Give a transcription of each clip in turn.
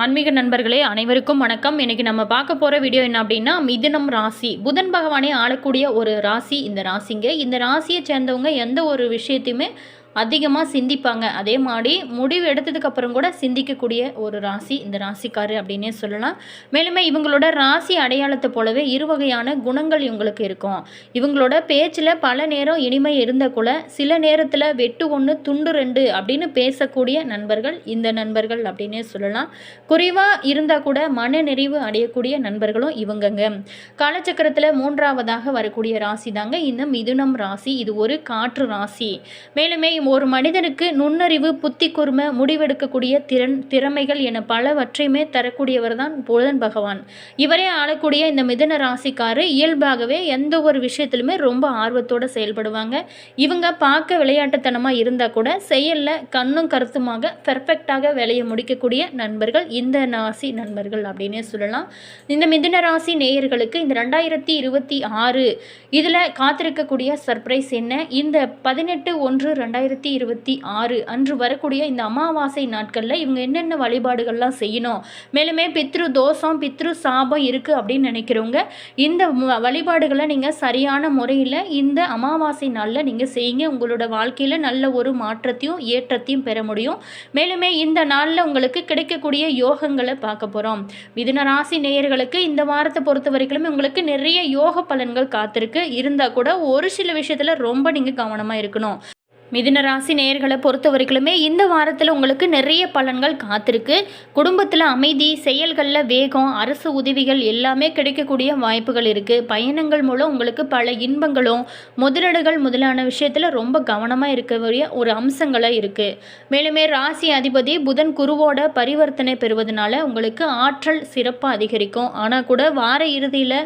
ஆன்மீக நண்பர்களே அனைவருக்கும் வணக்கம். இன்னைக்கு நம்ம பார்க்க போகிற வீடியோ என்ன அப்படின்னா, மிதுனம் ராசி. புதன் பகவானே ஆளக்கூடிய ஒரு ராசி இந்த ராசிங்க. இந்த ராசியை சேர்ந்தவங்க எந்த ஒரு விஷயத்தையுமே அதிகமாக சிந்திப்பாங்க. அதே மாதிரி முடிவு எடுத்ததுக்கு அப்புறம் கூட சிந்திக்கக்கூடிய ஒரு ராசி இந்த ராசிக்காரு அப்படின்னே சொல்லலாம். மேலுமே இவங்களோட ராசி அடையாளத்தை போலவே இருவகையான குணங்கள் இவங்களுக்கு இருக்கும். இவங்களோட பேச்சில் பல நேரம் இனிமை இருந்த கூட சில நேரத்தில் வெட்டு ஒன்று துண்டு ரெண்டு அப்படின்னு பேசக்கூடிய நண்பர்கள் இந்த நண்பர்கள் அப்படின்னே சொல்லலாம். குறைவாக இருந்தால் கூட மன நிறைவு அடையக்கூடிய நண்பர்களும் இவங்கங்க. காலச்சக்கரத்தில் மூன்றாவதாக வரக்கூடிய ராசி தாங்க இந்த மிதுனம் ராசி. இது ஒரு காற்று ராசி. மேலுமே ஒரு மனிதனுக்கு நுண்ணறிவு, புத்தி கூர்மை, முடிவெடுக்கக்கூடிய திறமைகள் என பலவற்றையுமே தரக்கூடியவர் தான் புதன் பகவான். இவரே ஆளக்கூடிய இந்த மிதுன ராசிக்காரு இயல்பாகவே எந்த ஒரு விஷயத்திலுமே ரொம்ப ஆர்வத்தோடு செயல்படுவாங்க. இவங்க பார்க்க விளையாட்டுத்தனமாக இருந்தால் கூட செயலில் கண்ணும் கருத்துமாக பெர்ஃபெக்டாக வேலையை முடிக்கக்கூடிய நண்பர்கள் இந்த ராசி நண்பர்கள் அப்படின்னே சொல்லலாம். இந்த மிதுன ராசி நேயர்களுக்கு இந்த 2026 இதில் காத்திருக்கக்கூடிய சர்ப்ரைஸ் என்ன? இந்த 18/1/2026 அன்று வரக்கூடிய இந்த அமாவாசை நாட்களில் இவங்க என்னென்ன வழிபாடுகள்லாம் செய்யணும், மேலுமே பித்ரு தோஷம் பித்ரு சாபம் இருக்குது அப்படின்னு நினைக்கிறவங்க இந்த வழிபாடுகளை நீங்கள் சரியான முறையில் இந்த அமாவாசை நாளில் நீங்கள் செய்யுங்க. உங்களோட வாழ்க்கையில் நல்ல ஒரு மாற்றத்தையும் ஏற்றத்தையும் பெற முடியும். மேலுமே இந்த நாளில் உங்களுக்கு கிடைக்கக்கூடிய யோகங்களை பார்க்க போகிறோம். மிதுன ராசி நேயர்களுக்கு இந்த வாரத்தை பொறுத்த வரைக்கும் உங்களுக்கு நிறைய யோக பலன்கள் காத்திருக்கு. இருந்தால் கூட ஒரு சில விஷயத்தில் ரொம்ப நீங்கள் கவனமாக இருக்கணும். மிதுன ராசி நேயர்களை பொறுத்த வரைக்குமே இந்த வாரத்தில் உங்களுக்கு நிறைய பலன்கள் காத்திருக்கு. குடும்பத்தில் அமைதி, செயல்களில் வேகம், அரசு உதவிகள் எல்லாமே கிடைக்கக்கூடிய வாய்ப்புகள் இருக்குது. பயணங்கள் மூலம் உங்களுக்கு பல இன்பங்களும் முதலீடுகள் முதலான விஷயத்தில் ரொம்ப கவனமாக இருக்கக்கூடிய ஒரு அம்சங்களாக இருக்குது. மேலுமே ராசி அதிபதி புதன் குருவோட பரிவர்த்தனை பெறுவதனால உங்களுக்கு ஆற்றல் சிறப்பாக அதிகரிக்கும். ஆனால் கூட வார இறுதியில்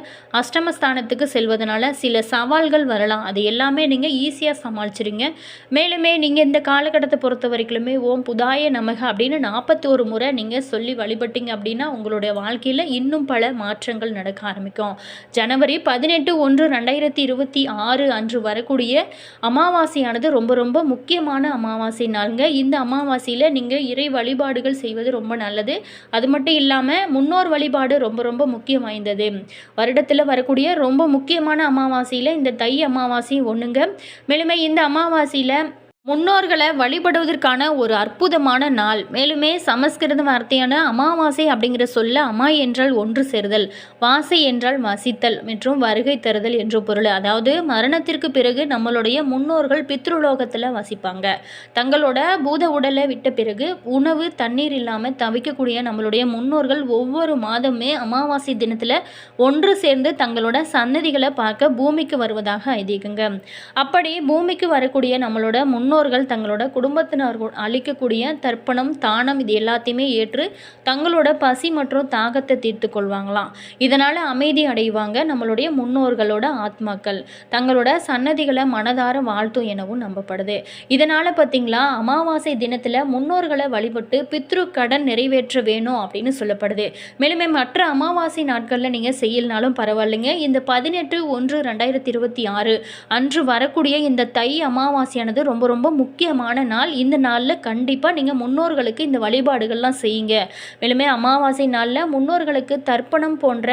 அஷ்டமஸ்தானத்துக்கு செல்வதனால சில சவால்கள் வரலாம். அது எல்லாமே நீங்கள் ஈஸியாக சமாளிச்சிருங்க. மேலுமே நீங்கள் இந்த காலகட்டத்தை பொறுத்த வரைக்குமே ஓம் புதாய நமக அப்படின்னு 41 முறை நீங்கள் சொல்லி வழிபட்டீங்க அப்படின்னா உங்களுடைய வாழ்க்கையில் இன்னும் பல மாற்றங்கள் நடக்க ஆரம்பிக்கும். ஜனவரி 18/1/2026 அன்று வரக்கூடிய அமாவாசையானது ரொம்ப ரொம்ப முக்கியமான அமாவாசை நாளுங்க. இந்த அமாவாசையில் நீங்கள் இறை வழிபாடுகள் செய்வது ரொம்ப நல்லது. அது மட்டும் இல்லாமல் முன்னோர் வழிபாடு ரொம்ப ரொம்ப முக்கியம் வாய்ந்தது. வருடத்தில் வரக்கூடிய ரொம்ப முக்கியமான அமாவாசையில் இந்த தை அமாவாசை ஒன்றுங்க. மேலுமே இந்த அமாவாசையில் முன்னோர்களை வழிபடுவதற்கான ஒரு அற்புதமான நாள். மேலுமே சமஸ்கிருத வார்த்தையான அமாவாசை அப்படிங்கிற சொல்ல அமா என்றால் ஒன்று சேருதல், வாசை என்றால் வசித்தல் மற்றும் வருகை தருதல் என்று பொருள். அதாவது மரணத்திற்கு பிறகு நம்மளுடைய முன்னோர்கள் பித்ருலோகத்தில் வசிப்பாங்க. தங்களோட பூத உடலை விட்ட பிறகு உணவு தண்ணீர் இல்லாமல் தவிக்கக்கூடிய நம்மளுடைய முன்னோர்கள் ஒவ்வொரு மாதமே அமாவாசை தினத்தில் ஒன்று சேர்ந்து தங்களோட சன்னதிகளை பார்க்க பூமிக்கு வருவதாக ஐதீகங்க. அப்படி பூமிக்கு வரக்கூடிய நம்மளோட முன்னோர்கள் தங்களோட குடும்பத்தினர்கள் அளிக்கக்கூடிய தர்ப்பணம், தானம் இது எல்லாத்தையுமே ஏற்று தங்களோட பசி மற்றும் தாகத்தை தீர்த்து கொள்வாங்களாம். இதனால் அமைதி அடைவாங்க நம்மளுடைய முன்னோர்களோட ஆத்மாக்கள். தங்களோட சன்னதிகளை மனதார வாழ்த்தும் எனவும் நம்பப்படுது. இதனால் பார்த்திங்களா அமாவாசை தினத்தில் முன்னோர்களை வழிபட்டு பித்ரு கடன் நிறைவேற்ற வேணும் அப்படின்னு சொல்லப்படுது. மேலுமே மற்ற அமாவாசை நாட்களில் நீங்கள் செய்யலனாலும் பரவாயில்லைங்க. இந்த 18/1/2026 அன்று வரக்கூடிய இந்த தை அமாவாசையானது ரொம்ப ரொம்ப முக்கியமான நாள். இந்த நாளில் கண்டிப்பாக நீங்கள் முன்னோர்களுக்கு இந்த வழிபாடுகள்லாம் செய்யுங்க. மேலுமே அமாவாசை நாளில் முன்னோர்களுக்கு தர்ப்பணம் போன்ற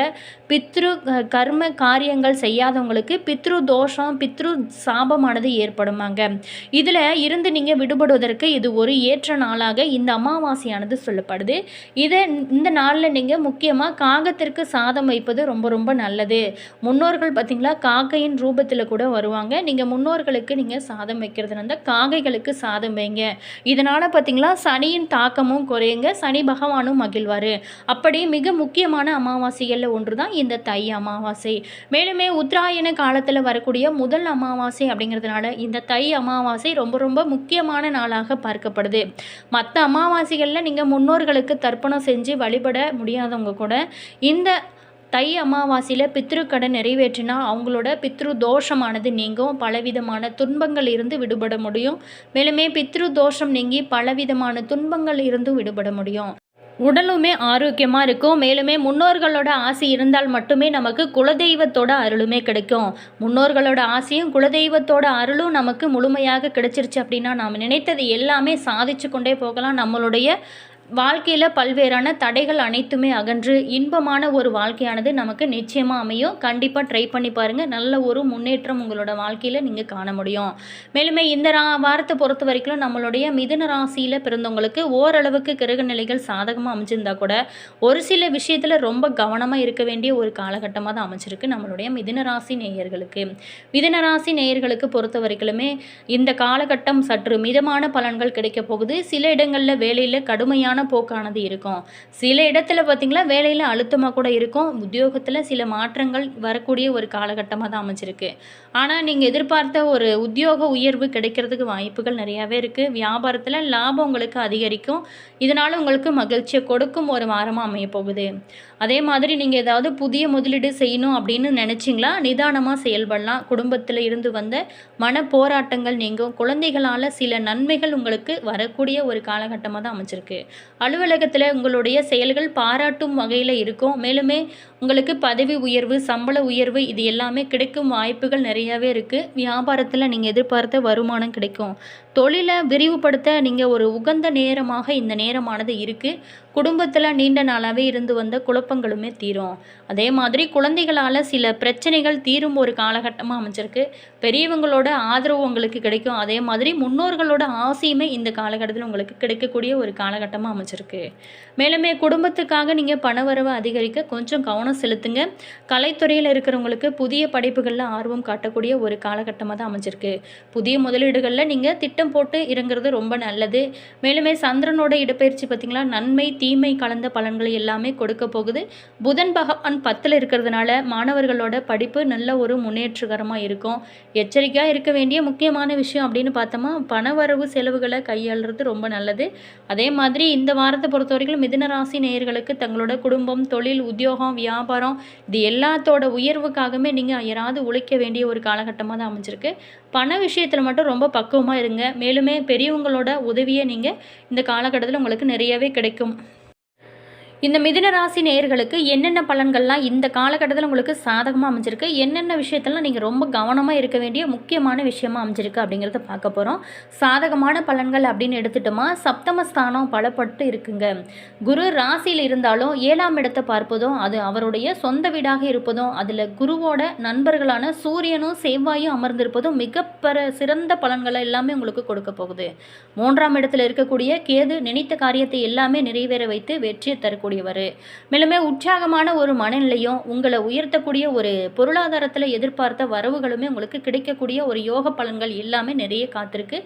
பித்ரு கர்ம காரியங்கள் செய்யாதவங்களுக்கு பித்ரு தோஷம் பித்ரு சாபமானது ஏற்படுமாங்க. இதில் இருந்து நீங்கள் விடுபடுவதற்கு இது ஒரு ஏற்ற நாளாக இந்த அமாவாசையானது சொல்லப்படுது. இந்த நாளில் நீங்கள் முக்கியமாக காகத்திற்கு சாதம் வைப்பது ரொம்ப ரொம்ப நல்லது. முன்னோர்கள் பார்த்திங்களா காக்கையின் ரூபத்தில் கூட வருவாங்க. நீங்கள் முன்னோர்களுக்கு நீங்கள் சாதம் வைக்கிறது வந்து காகைகளுக்கு சாதம் வைங்க. இதனால் பார்த்திங்களா சனியின் தாக்கமும் குறையுங்க, சனி பகவானும் மகிழ்வார். அப்படி மிக முக்கியமான அமாவாசைகளில் ஒன்று தான் இந்த தை அமாவாசை. மேலுமே உத்தராயண காலத்தில் வரக்கூடிய முதல் அமாவாசை அப்படிங்கிறதுனால இந்த தை அமாவாசை ரொம்ப ரொம்ப முக்கியமான நாளாக பார்க்கப்படுது. மற்ற அமாவாசைகளில் நீங்கள் முன்னோர்களுக்கு தர்ப்பணம் செஞ்சு வழிபட முடியாதவங்க கூட இந்த தை அமாவாசையில் பித்ருக்கடன் நிறைவேற்றினா அவங்களோட பித்ரு தோஷமானது நீங்கும், பலவிதமான துன்பங்கள் இருந்து விடுபட முடியும். மேலுமே பித்ரு தோஷம் நீங்கி பலவிதமான துன்பங்கள் இருந்து விடுபட முடியும். உடலுமே ஆரோக்கியமாக இருக்கும். மேலுமே முன்னோர்களோட ஆசை இருந்தால் மட்டுமே நமக்கு குலதெய்வத்தோட அருளுமே கிடைக்கும். முன்னோர்களோட ஆசையும் குலதெய்வத்தோட அருளும் நமக்கு முழுமையாக கிடைச்சிருச்சு அப்படின்னா நாம் நினைத்தது எல்லாமே சாதிச்சு கொண்டே போகலாம். நம்மளுடைய வாழ்க்கையில் பல்வேறான தடைகள் அனைத்துமே அகன்று இன்பமான ஒரு வாழ்க்கையானது நமக்கு நிச்சயமாக அமையும். கண்டிப்பாக ட்ரை பண்ணி பாருங்கள். நல்ல ஒரு முன்னேற்றம் உங்களோட வாழ்க்கையில் நீங்கள் காண முடியும். மேலுமே இந்த வாரத்தை பொறுத்த வரைக்கும் நம்மளுடைய மிதுன ராசியில் பிறந்தவங்களுக்கு ஓரளவுக்கு கிரக நிலைகள் சாதகமாக அமைஞ்சிருந்தா கூட ஒரு சில விஷயத்தில் ரொம்ப கவனமாக இருக்க வேண்டிய ஒரு காலகட்டமாக தான் அமைச்சிருக்கு நம்மளுடைய மிதுன ராசி நேயர்களுக்கு. மிதுன ராசி நேயர்களுக்கு பொறுத்த வரைக்குமே இந்த காலகட்டம் சற்று மிதமான பலன்கள் கிடைக்க போகுது. சில இடங்களில் வேலையில் கடுமையான போக்கானது இருக்கும். சில இடத்துல பார்த்திங்களா வேலையில் அழுத்தமாக கூட இருக்கும். உத்தியோகத்தில் சில மாற்றங்கள் வரக்கூடிய ஒரு காலகட்டமாக தான் அமைச்சிருக்கு. ஆனால் நீங்கள் எதிர்பார்த்த ஒரு உத்தியோக உயர்வு கிடைக்கிறதுக்கு வாய்ப்புகள் நிறையாவே இருக்குது. வியாபாரத்தில் லாபம் உங்களுக்கு அதிகரிக்கும். இதனால் உங்களுக்கு மகிழ்ச்சியை கொடுக்கும் ஒரு வாரமாக அமைய போகுது. அதே மாதிரி நீங்கள் ஏதாவது புதிய முதலீடு செய்யணும் அப்படின்னு நினச்சிங்களா நிதானமாக செயல்படலாம். குடும்பத்தில் இருந்து வந்த மன போராட்டங்கள் நீங்கும். குழந்தைகளால் சில நன்மைகள் உங்களுக்கு வரக்கூடிய ஒரு காலகட்டமாக தான் அமைச்சிருக்கு. அலுவலகத்தில் உங்களுடைய செயல்கள் பாராட்டும் வகையில் இருக்கும். மேலுமே உங்களுக்கு பதவி உயர்வு சம்பள உயர்வு இது எல்லாமே கிடைக்கும் வாய்ப்புகள் நிறையாவே இருக்குது. வியாபாரத்தில் நீங்கள் எதிர்பார்த்த வருமானம் கிடைக்கும். தொழிலை விரிவுபடுத்த நீங்கள் ஒரு உகந்த நேரமாக இந்த நேரமானது இருக்குது. குடும்பத்தில் நீண்ட நாளாகவே இருந்து வந்த குழப்பங்களுமே தீரும். அதே மாதிரி குழந்தைகளால் சில பிரச்சனைகள் தீரும் ஒரு காலகட்டமாக அமைச்சிருக்கு. பெரியவங்களோட ஆதரவு உங்களுக்கு கிடைக்கும். அதே மாதிரி முன்னோர்களோட ஆசையுமே இந்த காலகட்டத்தில் உங்களுக்கு கிடைக்கக்கூடிய ஒரு காலகட்டமாக அமைச்சிருக்கு. மேலுமே குடும்பத்துக்காக நீங்கள் பணவரவை அதிகரிக்க கொஞ்சம் கவனம் செலுத்துங்க. கலைத்துறையில் இருக்கிறவங்களுக்கு புதிய படைப்புகளில் ஆர்வம் காட்டக்கூடிய ஒரு காலகட்டமாக தான் அமைச்சிருக்கு. புதிய முதலீடுகளில் நீங்கள் திட்டம் போட்டு இறங்குறது ரொம்ப நல்லது. மேலுமே சந்திரனோட இடப்பெயர்ச்சி பார்த்திங்களா நன்மை தீமை கலந்த பலன்களை எல்லாமே கொடுக்க போகுது. புதன் பகவான் 10ல் இருக்கிறதுனால மாணவர்களோட படிப்பு நல்ல ஒரு முன்னேற்றகரமாக இருக்கும். எச்சரிக்கையாக இருக்க வேண்டிய முக்கியமான விஷயம் அப்படின்னு பார்த்தோமா பணவரவு செலவுகளை கையாளுறது ரொம்ப நல்லது. அதே மாதிரி இந்த வாரத்தை பொறுத்த வரைக்கும் மிதுன ராசி நேயர்களுக்கு தங்களோட குடும்பம் தொழில் உத்தியோகம் வியாபாரம் இது எல்லாத்தோட உயர்வுக்காகவே நீங்கள் யாராவது உழைக்க வேண்டிய ஒரு காலகட்டமாக தான் அமைஞ்சிருக்கு. பண விஷயத்தில் மட்டும் ரொம்ப பக்குவமாக இருங்க. மேலுமே பெரியவங்களோட உதவியை நீங்கள் இந்த காலகட்டத்தில் உங்களுக்கு நிறையவே கிடைக்கும். இந்த மிதுன ராசி நேயர்களுக்கு என்னென்ன பலன்கள்லாம் இந்த காலகட்டத்தில் உங்களுக்கு சாதகமாக அமைஞ்சிருக்கு, என்னென்ன விஷயத்தெல்லாம் நீங்கள் ரொம்ப கவனமாக இருக்க வேண்டிய முக்கியமான விஷயமா அமைஞ்சிருக்கு அப்படிங்கிறத பார்க்க போகிறோம். சாதகமான பலன்கள் அப்படின்னு எடுத்துட்டோமா சப்தமஸ்தானம் பலப்பட்டு இருக்குங்க. குரு ராசியில் இருந்தாலும் 7ஆம் இடத்தை பார்ப்பதும் அது அவருடைய சொந்த வீடாக இருப்பதும் அதில் குருவோட நண்பர்களான சூரியனும் செவ்வாயும் அமர்ந்திருப்பதும் சிறந்த பலன்களை எல்லாமே உங்களுக்கு கொடுக்க போகுது. 3ஆம் இடத்துல இருக்கக்கூடிய கேது நினைத்த காரியத்தை எல்லாமே நிறைவேற வைத்து வெற்றியை தரக்கூடிய மேலுமே உற்சாகமான ஒரு மனநிலையும் உங்களை உயர்த்தக்கூடிய ஒரு பொருளாதாரத்தில் எதிர்பார்த்த வரவுகளுமே உங்களுக்கு கிடைக்கக்கூடிய ஒரு யோக பலன்கள் எல்லாமே நிறைய காத்திருக்கு.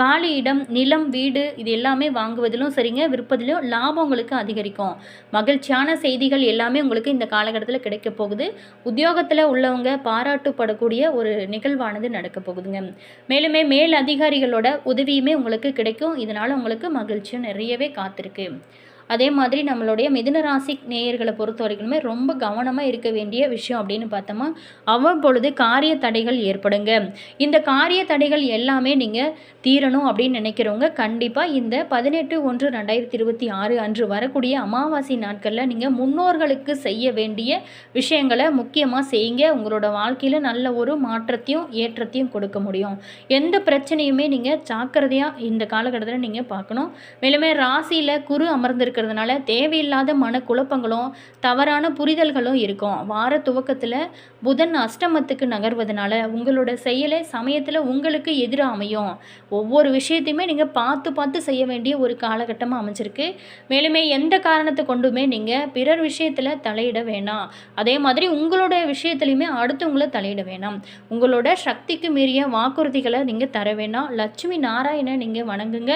காலி இடம் நிலம் வீடு இது எல்லாமே வாங்குவதிலும் சரிங்க விற்பதிலும் லாபம் உங்களுக்கு அதிகரிக்கும். மகிழ்ச்சியான செய்திகள் எல்லாமே உங்களுக்கு இந்த காலகட்டத்தில் கிடைக்க போகுது. உத்தியோகத்தில் உள்ளவங்க பாராட்டுப்படக்கூடிய ஒரு நிகழ்வானது நடக்க போகுதுங்க. மேலுமே மேல் அதிகாரிகளோட உதவியுமே உங்களுக்கு கிடைக்கும். இதனால் உங்களுக்கு மகிழ்ச்சியும் நிறையவே காத்திருக்கு. அதே மாதிரி நம்மளுடைய மிதுன ராசி நேயர்களை பொறுத்த வரைக்குமே ரொம்ப கவனமாக இருக்க வேண்டிய விஷயம் அப்படின்னு பார்த்தோமா அவ்வப்பொழுது காரிய தடைகள் ஏற்படுங்க. இந்த காரிய தடைகள் எல்லாமே நீங்கள் தீரணும் அப்படின்னு நினைக்கிறவங்க கண்டிப்பாக இந்த 18/1/2026 அன்று வரக்கூடிய அமாவாசை நாட்களில் நீங்கள் முன்னோர்களுக்கு செய்ய வேண்டிய விஷயங்களை முக்கியமாக செய்யுங்க. உங்களோட வாழ்க்கையில் நல்ல ஒரு மாற்றத்தையும் ஏற்றத்தையும் கொடுக்க முடியும். எந்த பிரச்சனையுமே நீங்கள் ஜாக்கிரதையாக இந்த காலகட்டத்தில் நீங்கள் பார்க்கணும். மேலுமே ராசியில் குரு அமர்ந்திருக்கிறதுனால தேவையில்லாத மனக்குழப்பங்களும் தவறான புரிதல்களும் இருக்கும். வார துவக்கத்தில் புதன் அஷ்டமத்துக்கு நகர்வதனால உங்களோட செயலை சமயத்தில் உங்களுக்கு எதிராக அமையும். ஒவ்வொரு விஷயத்தையுமே நீங்கள் பார்த்து பார்த்து செய்ய வேண்டிய ஒரு காலகட்டமாக அமைச்சிருக்கு. மேலுமே எந்த காரணத்தை கொண்டுமே நீங்கள் பிறர் விஷயத்தில் தலையிட வேணாம். அதே மாதிரி உங்களோட விஷயத்துலையுமே அடுத்தவங்களை தலையிட வேணாம். உங்களோட சக்திக்கு மீறிய வாக்குறுதிகளை நீங்கள் தர வேணாம். லட்சுமி நாராயணனை நீங்கள் வணங்குங்க.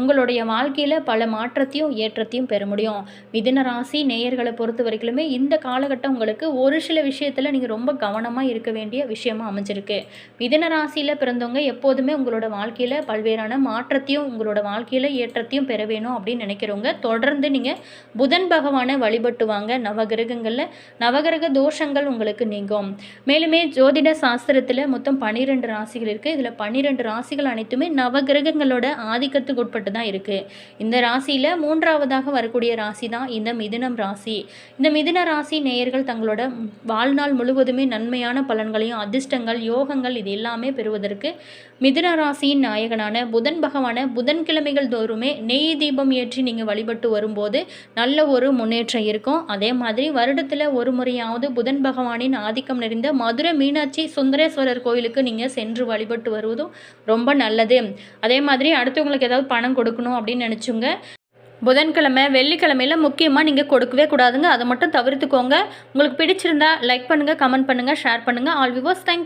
உங்களுடைய வாழ்க்கையில் பல மாற்றத்தையும் ஏற்றத்தையும் பெற முடியும். மிதுன ராசி நேயர்களை பொறுத்த வரைக்குமே இந்த காலகட்டம் உங்களுக்கு ஒரு சில விஷயத்தில் நீங்கள் ரொம்ப கவனமாக இருக்க வேண்டிய விஷயமா அமைஞ்சிருக்கு. மிதுன ராசியில் பிறந்தவங்க எப்போதுமே உங்களோட வாழ்க்கையில் பல்வேறான மாற்றத்தையும் உங்களோட வாழ்க்கையில் ஏற்றத்தையும் பெற வேணும் அப்படின்னு நினைக்கிறவங்க தொடர்ந்து நீங்கள் புதன் பகவானை வழிபட்டு வாங்க. நவகிரகங்களில் நவகிரக தோஷங்கள் உங்களுக்கு நீங்கும். மேலுமே ஜோதிட சாஸ்திரத்தில் மொத்தம் 12 ராசிகள் இருக்குது. இதில் 12 ராசிகள் அனைத்துமே நவகிரகங்களோட ஆதிக்கத்துக்கு உட்பட்டு தான் இருக்குது. இந்த ராசியில் 3ஆவதாக அடுத்ததாக வரக்கூடிய ராசி தான் இந்த மிதுனம் ராசி. இந்த மிதுன ராசி நேயர்கள் தங்களோட வாழ்நாள் முழுவதுமே நன்மையான பலன்களையும் அதிர்ஷ்டங்கள் யோகங்கள் இது எல்லாமே பெறுவதற்கு மிதுன ராசியின் நாயகனான புதன் பகவான புதன்கிழமைகள் தோறுமே நெய் தீபம் ஏற்றி நீங்கள் வழிபட்டு வரும்போது நல்ல ஒரு முன்னேற்றம் இருக்கும். அதே மாதிரி வருடத்தில் ஒரு முறையாவது புதன் பகவானின் ஆதிக்கம் நிறைந்த மதுரை மீனாட்சி சுந்தரேஸ்வரர் கோயிலுக்கு நீங்கள் சென்று வழிபட்டு வருவதும் ரொம்ப நல்லது. அதே மாதிரி அடுத்தவங்களுக்கு ஏதாவது பணம் கொடுக்கணும் அப்படின்னு நினச்சுங்க, புதன்கிழமை வெள்ளிக்கிழமையில் முக்கியமாக நீங்கள் கொடுக்கவே கூடாதுங்க. அதை மட்டும் தவிர்த்துக்கோங்க. உங்களுக்கு பிடிச்சிருந்தா லைக் பண்ணுங்கள், கமெண்ட் பண்ணுங்கள், ஷேர் பண்ணுங்கள். All viewers, thank you.